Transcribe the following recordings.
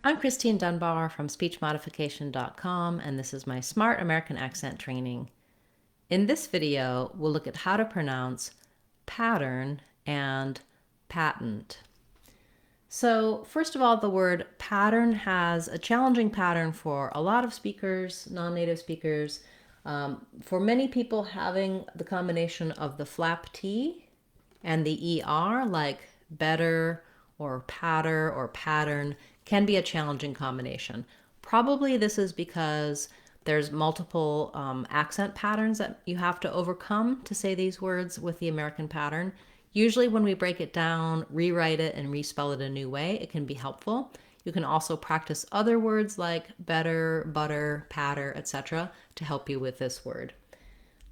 I'm Christine Dunbar from SpeechModification.com, and this is my Smart American Accent training. In this video, we'll look at how to pronounce pattern and patent. So first of all, the word pattern has a challenging pattern for a lot of speakers, non-native speakers. For many people, having the combination of the flap T and the ER, like better or patter or pattern, can be a challenging combination. Probably this is because there's multiple accent patterns that you have to overcome to say these words with the American pattern. Usually when we break it down, rewrite it, and respell it a new way, it can be helpful. You can also practice other words like better, butter, patter, etc. to help you with this word.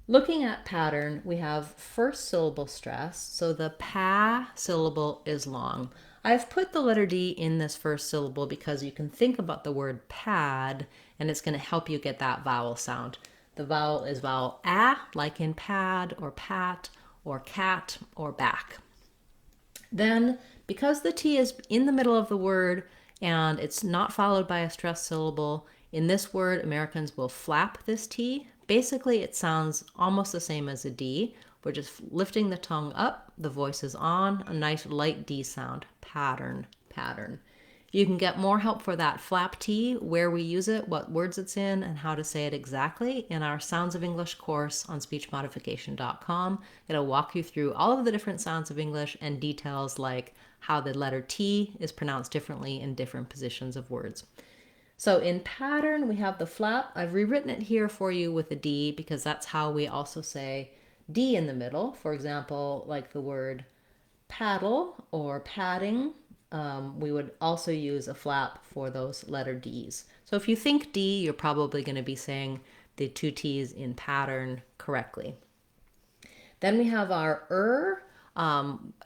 Looking at pattern, we have first syllable stress, so the pa syllable is long. I've put the letter D in this first syllable because you can think about the word pad and it's going to help you get that vowel sound. The vowel is vowel a, like in pad or pat or cat or back. Then, because the T is in the middle of the word and it's not followed by a stressed syllable, in this word, Americans will flap this T. Basically, it sounds almost the same as a D. We're just lifting the tongue up, the voice is on, a nice light D sound, pattern, pattern. You can get more help for that flap T, where we use it, what words it's in, and how to say it exactly in our Sounds of English course on speechmodification.com. It'll walk you through all of the different sounds of English and details like how the letter T is pronounced differently in different positions of words. So in pattern, we have the flap. I've rewritten it here for you with a D because that's how we also say D in the middle. For example, like the word paddle or padding, we would also use a flap for those letter Ds. So if you think D, you're probably going to be saying the two T's in pattern correctly. Then we have our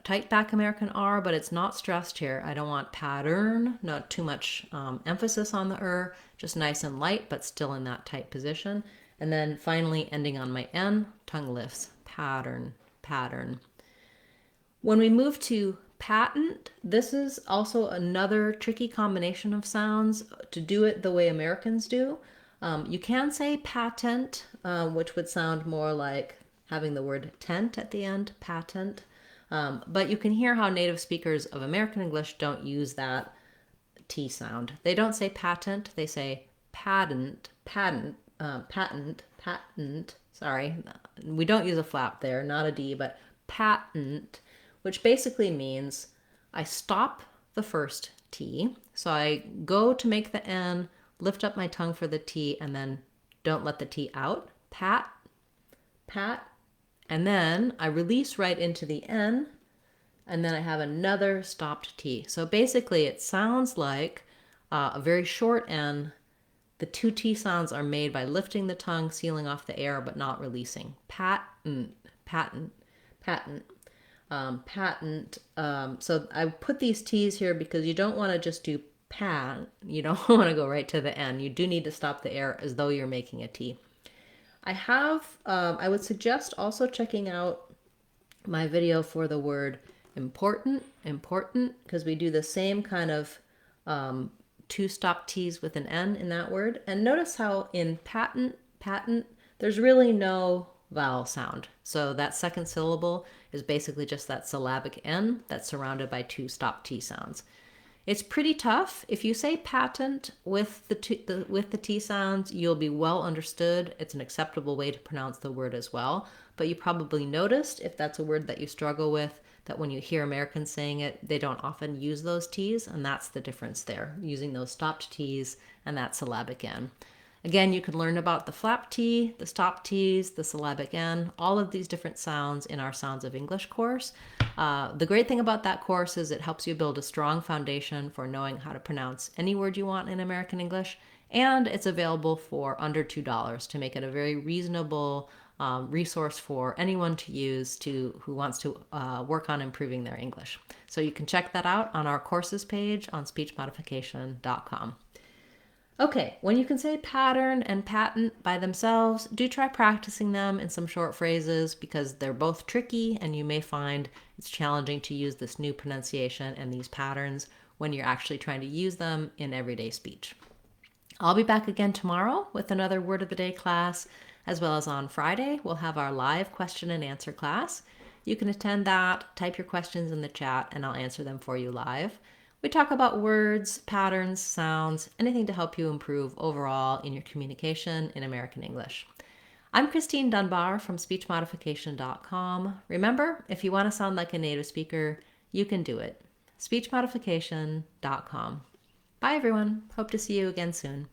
tight back American R, but it's not stressed here. I don't want pattern, not too much emphasis on the just nice and light, but still in that tight position. And then finally ending on my N, tongue lifts, pattern, pattern. When we move to patent, this is also another tricky combination of sounds to do it the way Americans do. You can say patent, which would sound more like having the word tent at the end, patent. But you can hear how native speakers of American English don't use that T sound. They don't say patent, they say patent, patent, patent, patent. Sorry, we don't use a flap there, not a D, but patent, which basically means I stop the first T. So I go to make the N, lift up my tongue for the T, and then don't let the T out. Pat, pat, and then I release right into the N, and then I have another stopped T. So basically it sounds like a very short N. The two T sounds are made by lifting the tongue, sealing off the air, but not releasing. Patent, patent, patent, patent. So I put these T's here because you don't want to just do pat. You don't want to go right to the N. You do need to stop the air as though you're making a T. I would suggest also checking out my video for the word important, because we do the same kind of two stop T's with an N in that word. And notice how in patent, there's really no vowel sound. So that second syllable is basically just that syllabic N that's surrounded by two stop T sounds. It's pretty tough. If you say patent with the T sounds, you'll be well understood. It's an acceptable way to pronounce the word as well. But you probably noticed, if that's a word that you struggle with, that when you hear Americans saying it, they don't often use those T's, and that's the difference there, using those stopped T's and that syllabic N. Again, you can learn about the flap T, the stop T's, the syllabic N, all of these different sounds in our Sounds of English course. The great thing about that course is it helps you build a strong foundation for knowing how to pronounce any word you want in American English, and it's available for under $2 to make it a very reasonable resource for anyone to use who wants to work on improving their English. So you can check that out on our courses page on speechmodification.com. Okay, when you can say pattern and patent by themselves, do try practicing them in some short phrases because they're both tricky and you may find it's challenging to use this new pronunciation and these patterns when you're actually trying to use them in everyday speech. I'll be back again tomorrow with another Word of the Day class, as well as on Friday, we'll have our live question and answer class. You can attend that, type your questions in the chat, and I'll answer them for you live. We talk about words, patterns, sounds, anything to help you improve overall in your communication in American English. I'm Christine Dunbar from SpeechModification.com. Remember, if you want to sound like a native speaker, you can do it. SpeechModification.com. Bye, everyone. Hope to see you again soon.